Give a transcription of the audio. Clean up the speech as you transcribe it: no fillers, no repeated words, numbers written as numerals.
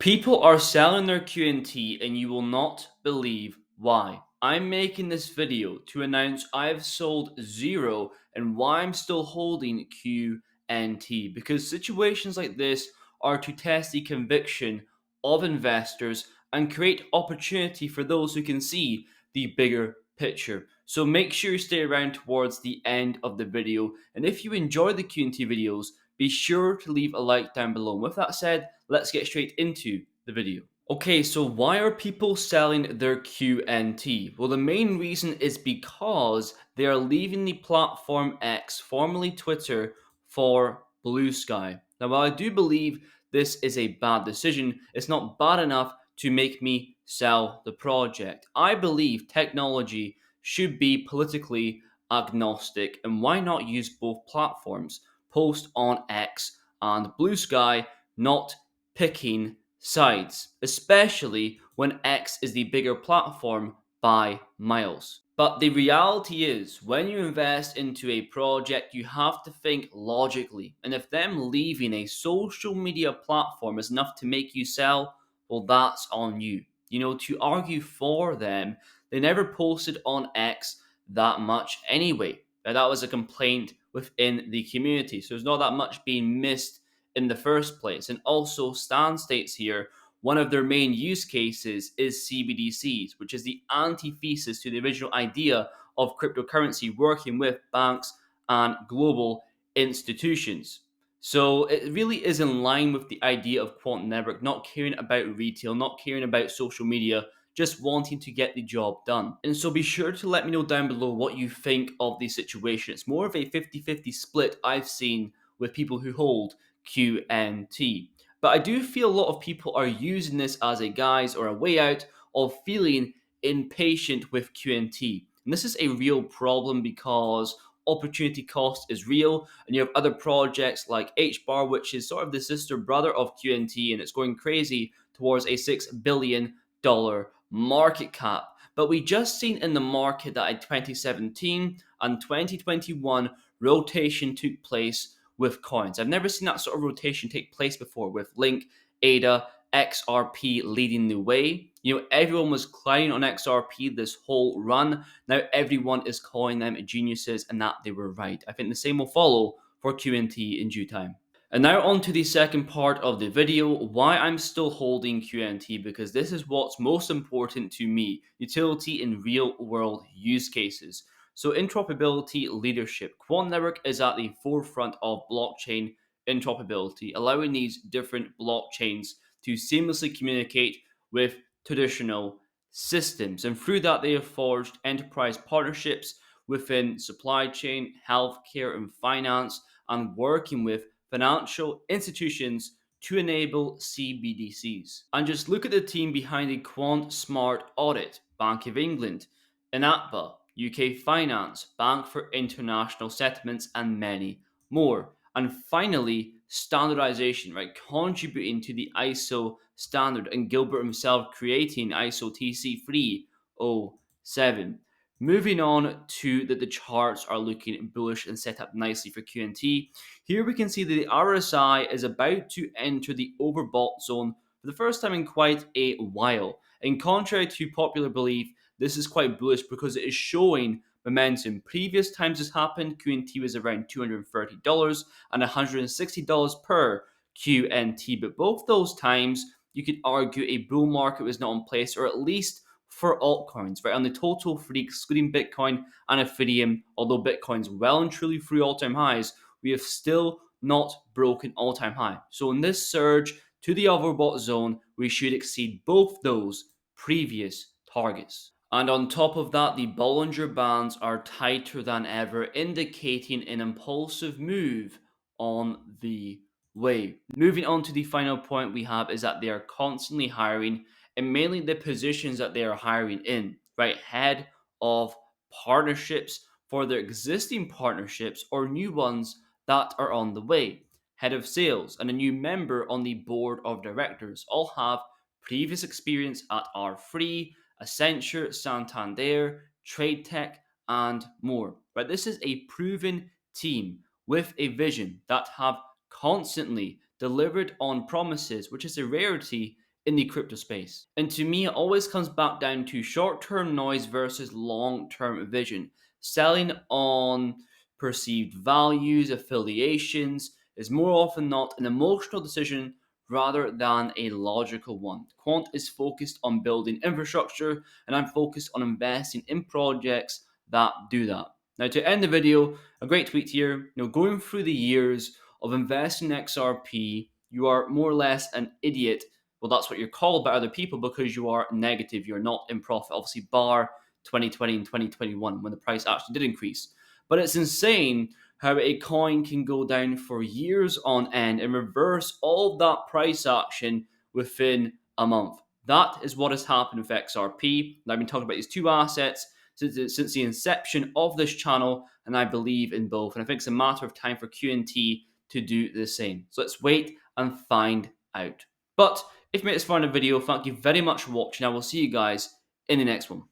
People are selling their QNT and you will not believe why. I'm making this video to announce I've sold zero and why I'm still holding QNT, because situations like this are to test the conviction of investors and create opportunity for those who can see the bigger picture. So make sure you stay around towards the end of the video, and if you enjoy the QNT videos, be sure to leave a like down below. And with that said, let's get straight into the video. Okay, so why are people selling their QNT? Well, the main reason is because they are leaving the platform X, formerly Twitter, for Blue Sky. Now, while I do believe this is a bad decision, it's not bad enough to make me sell the project. I believe technology should be politically agnostic, and why not use both platforms? Post on X and Blue Sky, not picking sides, especially when X is the bigger platform by miles. But the reality is, when you invest into a project, you have to think logically. And if them leaving a social media platform is enough to make you sell, well, that's on you. You know, to argue for them, they never posted on X that much anyway. Now, that was a complaint within the community. So there's not that much being missed in the first place. And also, Stan states here one of their main use cases is CBDCs, which is the antithesis to the original idea of cryptocurrency, working with banks and global institutions. So it really is in line with the idea of Quant Network, not caring about retail, not caring about social media, just wanting to get the job done. And so be sure to let me know down below what you think of the situation. It's more of a 50-50 split I've seen with people who hold QNT. But I do feel a lot of people are using this as a guise or a way out of feeling impatient with QNT. And this is a real problem because opportunity cost is real, and you have other projects like HBAR, which is sort of the sister brother of QNT, and it's going crazy towards a $6 billion market cap. But we just seen in the market that in 2017 and 2021 rotation took place with coins. I've never seen that sort of rotation take place before, with Link, ADA, XRP leading the way. You know, everyone was clowning on XRP this whole run. Now everyone is calling them geniuses, and that they were right. I think the same will follow for QNT in due time. And now on to the second part of the video, why I'm still holding QNT, because this is what's most important to me, utility in real world use cases. So interoperability leadership. Quant Network is at the forefront of blockchain interoperability, allowing these different blockchains to seamlessly communicate with traditional systems. And through that, they have forged enterprise partnerships within supply chain, healthcare, and finance, and working with financial institutions to enable CBDCs. And just look at the team behind the Quant Smart Audit, Bank of England, INATBA, UK Finance, Bank for International Settlements, and many more. And finally, standardization, right? Contributing to the ISO standard, and Gilbert himself creating ISO TC 307. Moving on to that, the charts are looking bullish and set up nicely for QNT. Here we can see that the RSI is about to enter the overbought zone for the first time in quite a while. And contrary to popular belief, this is quite bullish because it is showing momentum. Previous times this happened, QNT was around $230 and $160 per QNT. But both those times, you could argue a bull market was not in place, or at least for altcoins, right? On the total for excluding Bitcoin and Ethereum, although Bitcoin's well and truly through all-time highs, we have still not broken all-time high. So in this surge to the overbought zone, we should exceed both those previous targets. And on top of that, the Bollinger Bands are tighter than ever, indicating an impulsive move on the way. Moving on to the final point we have is that they are constantly hiring, and mainly the positions that they are hiring in, right? Head of partnerships for their existing partnerships or new ones that are on the way. Head of sales and a new member on the board of directors all have previous experience at R3, Accenture, Santander, Trade Tech, and more. Right? This is a proven team with a vision that have constantly delivered on promises, which is a rarity in the crypto space. And to me, it always comes back down to short-term noise versus long-term vision. Selling on perceived values, affiliations, is more often not an emotional decision rather than a logical one. Quant is focused on building infrastructure, and I'm focused on investing in projects that do that. Now, to end the video, a great tweet here. Going through the years of investing in XRP, you are more or less an idiot. Well, that's what you're called by other people because you are negative. You're not in profit. Obviously, bar 2020 and 2021 when the price actually did increase. But it's insane how a coin can go down for years on end and reverse all of that price action within a month. That is what has happened with XRP. And I've been talking about these two assets since the inception of this channel, and I believe in both. And I think it's a matter of time for QNT to do the same. So let's wait and find out. But if you made this far in the video, thank you very much for watching. I will see you guys in the next one.